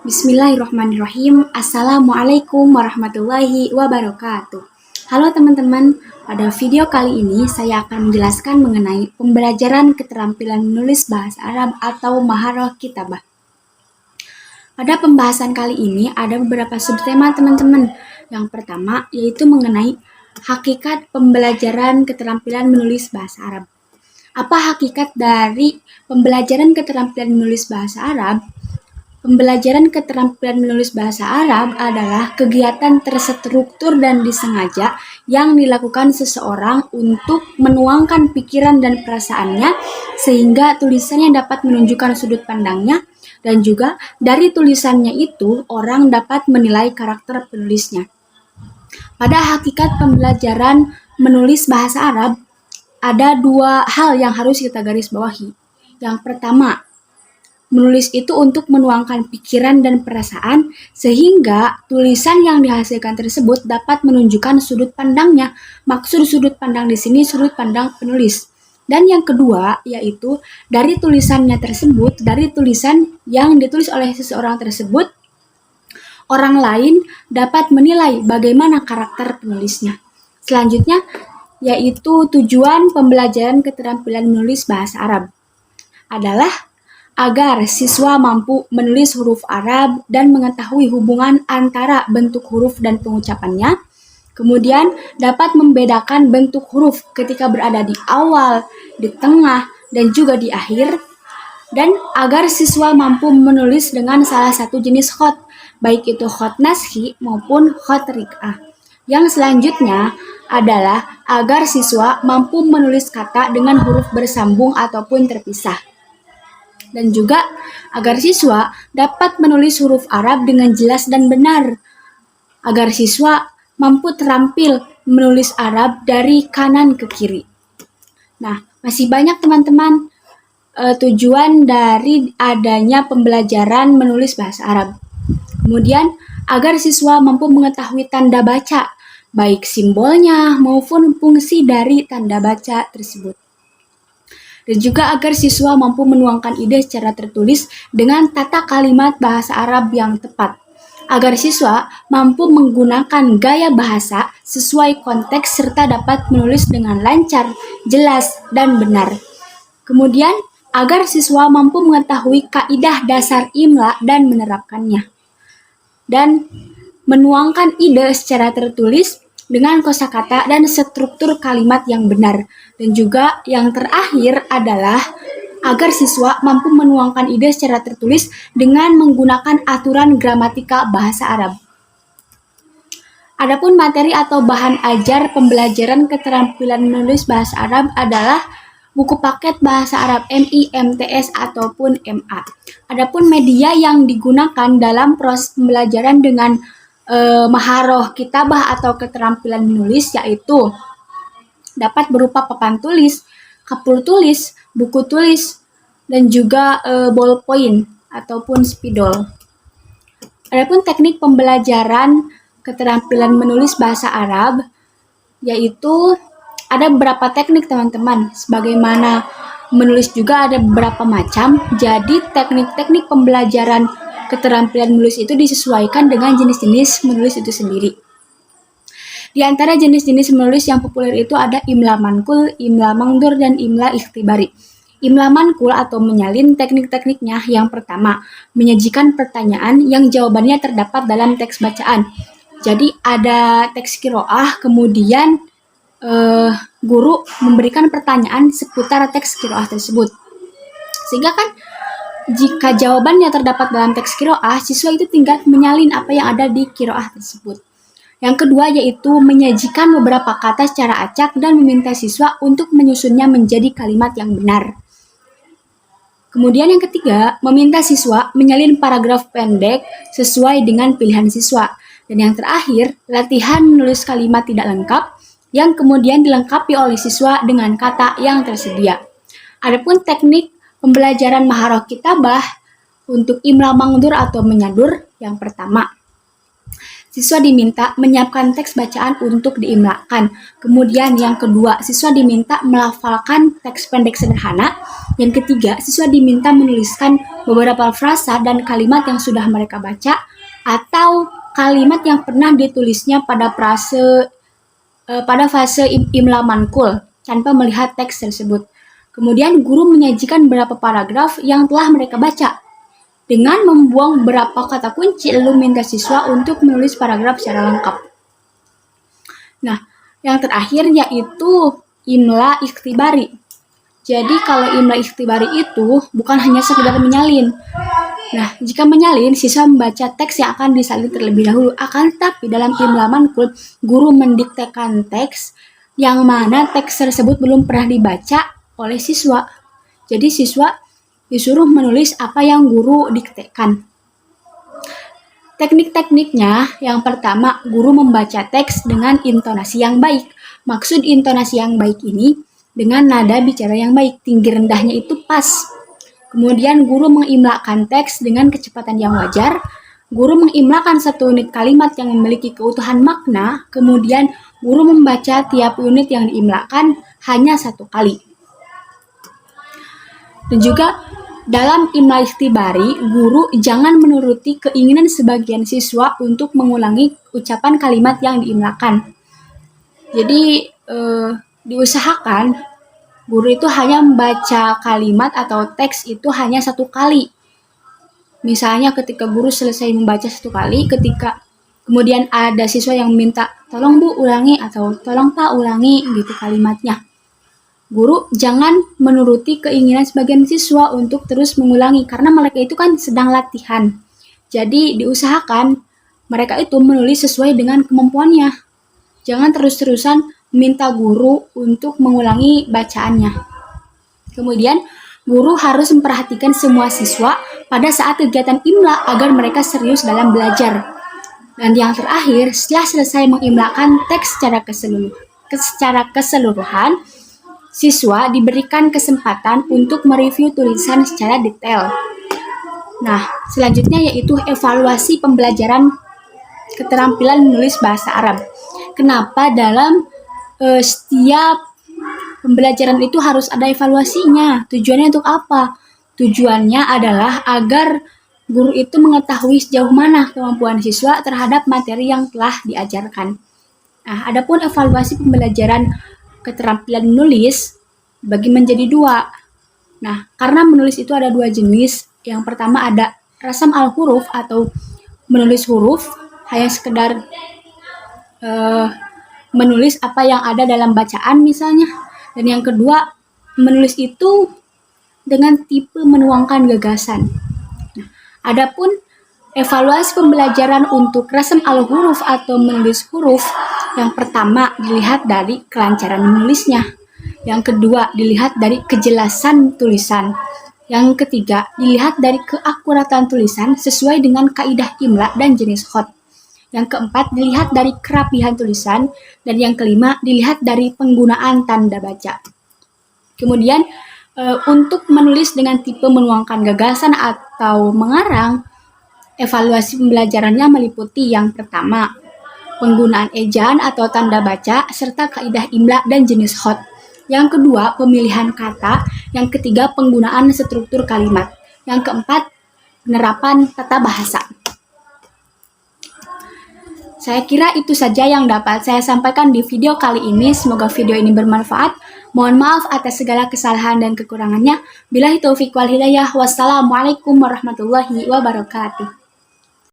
Bismillahirrahmanirrahim. Assalamualaikum warahmatullahi wabarakatuh. Halo teman-teman, pada video kali ini saya akan menjelaskan mengenai pembelajaran keterampilan menulis bahasa Arab atau Maharah Kitabah. Pada pembahasan kali ini ada beberapa subtema teman-teman. Yang pertama yaitu mengenai hakikat pembelajaran keterampilan menulis bahasa Arab. Apa hakikat dari pembelajaran keterampilan menulis bahasa Arab? Pembelajaran keterampilan menulis bahasa Arab adalah kegiatan terstruktur dan disengaja yang dilakukan seseorang untuk menuangkan pikiran dan perasaannya sehingga tulisannya dapat menunjukkan sudut pandangnya dan juga dari tulisannya itu orang dapat menilai karakter penulisnya. Pada hakikat pembelajaran menulis bahasa Arab ada dua hal yang harus kita garis bawahi. Yang pertama, menulis itu untuk menuangkan pikiran dan perasaan sehingga tulisan yang dihasilkan tersebut dapat menunjukkan sudut pandangnya. Maksud sudut pandang di sini sudut pandang penulis. Dan yang kedua yaitu dari tulisannya tersebut, dari tulisan yang ditulis oleh seseorang tersebut, orang lain dapat menilai bagaimana karakter penulisnya. Selanjutnya yaitu tujuan pembelajaran keterampilan menulis bahasa Arab adalah agar siswa mampu menulis huruf Arab dan mengetahui hubungan antara bentuk huruf dan pengucapannya, kemudian dapat membedakan bentuk huruf ketika berada di awal, di tengah, dan juga di akhir, dan agar siswa mampu menulis dengan salah satu jenis khot, baik itu khot naskhi maupun khot rik'ah. Yang selanjutnya adalah agar siswa mampu menulis kata dengan huruf bersambung ataupun terpisah. Dan juga agar siswa dapat menulis huruf Arab dengan jelas dan benar, agar siswa mampu terampil menulis Arab dari kanan ke kiri. Nah, masih banyak teman-teman tujuan dari adanya pembelajaran menulis bahasa Arab. Kemudian, agar siswa mampu mengetahui tanda baca, baik simbolnya maupun fungsi dari tanda baca tersebut. Dan juga agar siswa mampu menuangkan ide secara tertulis dengan tata kalimat bahasa Arab yang tepat. Agar siswa mampu menggunakan gaya bahasa sesuai konteks serta dapat menulis dengan lancar, jelas, dan benar. Kemudian, agar siswa mampu mengetahui kaidah dasar imla dan menerapkannya. Dan menuangkan ide secara tertulis dengan kosakata dan struktur kalimat yang benar. Dan juga yang terakhir adalah agar siswa mampu menuangkan ide secara tertulis dengan menggunakan aturan gramatika bahasa Arab. Adapun materi atau bahan ajar pembelajaran keterampilan menulis bahasa Arab adalah buku paket bahasa Arab MI, MTS, ataupun MA. Adapun media yang digunakan dalam proses pembelajaran dengan Maharah Kitabah atau keterampilan menulis yaitu dapat berupa papan tulis, kapur tulis, buku tulis, dan juga ballpoint ataupun spidol. Adapun teknik pembelajaran keterampilan menulis bahasa Arab yaitu ada beberapa teknik teman-teman. Sebagaimana menulis juga ada beberapa macam. Jadi teknik-teknik pembelajaran keterampilan menulis itu disesuaikan dengan jenis-jenis menulis itu sendiri. Di antara jenis-jenis menulis yang populer itu ada imla mankul, imla mangdur, dan imla ikhtibari. Imla mankul atau menyalin teknik-tekniknya yang pertama, menyajikan pertanyaan yang jawabannya terdapat dalam teks bacaan. Jadi ada teks qiraah, kemudian guru memberikan pertanyaan seputar teks qiraah tersebut. Sehingga kan jika jawabannya terdapat dalam teks qiraah, siswa itu tinggal menyalin apa yang ada di qiraah tersebut. Yang kedua yaitu menyajikan beberapa kata secara acak dan meminta siswa untuk menyusunnya menjadi kalimat yang benar. Kemudian yang ketiga, meminta siswa menyalin paragraf pendek sesuai dengan pilihan siswa. Dan yang terakhir, latihan menulis kalimat tidak lengkap yang kemudian dilengkapi oleh siswa dengan kata yang tersedia. Adapun teknik pembelajaran Maharah Kitabah untuk imla mangdur atau menyadur yang pertama. siswa diminta menyiapkan teks bacaan untuk diimlakan. Kemudian yang kedua, siswa diminta melafalkan teks pendek sederhana. Yang ketiga, siswa diminta menuliskan beberapa frasa dan kalimat yang sudah mereka baca atau kalimat yang pernah ditulisnya pada fase imla manqul tanpa melihat teks tersebut. Kemudian guru menyajikan beberapa paragraf yang telah mereka baca dengan membuang beberapa kata kunci, lalu minta siswa untuk menulis paragraf secara lengkap. Nah, yang terakhir yaitu imla ikhtibari. Jadi kalau imla ikhtibari itu bukan hanya sekedar menyalin. Nah, jika menyalin, siswa membaca teks yang akan disalin terlebih dahulu. Akan tetapi dalam imla manqul, guru mendiktekan teks yang mana teks tersebut belum pernah dibaca oleh siswa. Jadi siswa disuruh menulis apa yang guru diktekan. Teknik-tekniknya, yang pertama, guru membaca teks dengan intonasi yang baik. Maksud intonasi yang baik ini dengan nada bicara yang baik, tinggi rendahnya itu pas. Kemudian guru mengimlakan teks dengan kecepatan yang wajar. Guru mengimlakan satu unit kalimat yang memiliki keutuhan makna. Kemudian guru membaca tiap unit yang diimlakan hanya satu kali. Dan juga dalam imla ikhtibari, guru jangan menuruti keinginan sebagian siswa untuk mengulangi ucapan kalimat yang diimlakan. Jadi diusahakan guru itu hanya membaca kalimat atau teks itu hanya satu kali. Misalnya ketika guru selesai membaca satu kali, kemudian ada siswa yang minta, tolong Bu ulangi atau tolong Pak ulangi gitu kalimatnya. Guru jangan menuruti keinginan sebagian siswa untuk terus mengulangi karena mereka itu kan sedang latihan. Jadi diusahakan mereka itu menulis sesuai dengan kemampuannya. Jangan terus-terusan minta guru untuk mengulangi bacaannya. Kemudian guru harus memperhatikan semua siswa pada saat kegiatan imla agar mereka serius dalam belajar. Dan yang terakhir, setelah selesai mengimlakan teks secara keseluruhan, siswa diberikan kesempatan untuk mereview tulisan secara detail. Nah, selanjutnya yaitu evaluasi pembelajaran keterampilan menulis bahasa Arab. Kenapa dalam setiap pembelajaran itu harus ada evaluasinya? Tujuannya untuk apa? Tujuannya adalah agar guru itu mengetahui sejauh mana kemampuan siswa terhadap materi yang telah diajarkan. Nah, adapun evaluasi pembelajaran keterampilan menulis bagi menjadi dua. Nah, karena menulis itu ada dua jenis. Yang pertama ada rasam al-huruf atau menulis huruf, hanya sekedar menulis apa yang ada dalam bacaan misalnya. Dan yang kedua, menulis itu dengan tipe menuangkan gagasan. Nah, adapun evaluasi pembelajaran untuk rasam al-huruf atau menulis huruf, yang pertama dilihat dari kelancaran menulisnya. Yang kedua dilihat dari kejelasan tulisan. Yang ketiga dilihat dari keakuratan tulisan sesuai dengan kaidah imla dan jenis khot. Yang keempat dilihat dari kerapihan tulisan. Dan yang kelima dilihat dari penggunaan tanda baca. Kemudian untuk menulis dengan tipe menuangkan gagasan atau mengarang, evaluasi pembelajarannya meliputi yang pertama, penggunaan ejaan atau tanda baca, serta kaidah imla dan jenis khot. Yang kedua, pemilihan kata. Yang ketiga, penggunaan struktur kalimat. Yang keempat, penerapan tata bahasa. Saya kira itu saja yang dapat saya sampaikan di video kali ini. Semoga video ini bermanfaat. Mohon maaf atas segala kesalahan dan kekurangannya. Billahi taufiq wal hidayah. Wassalamualaikum warahmatullahi wabarakatuh.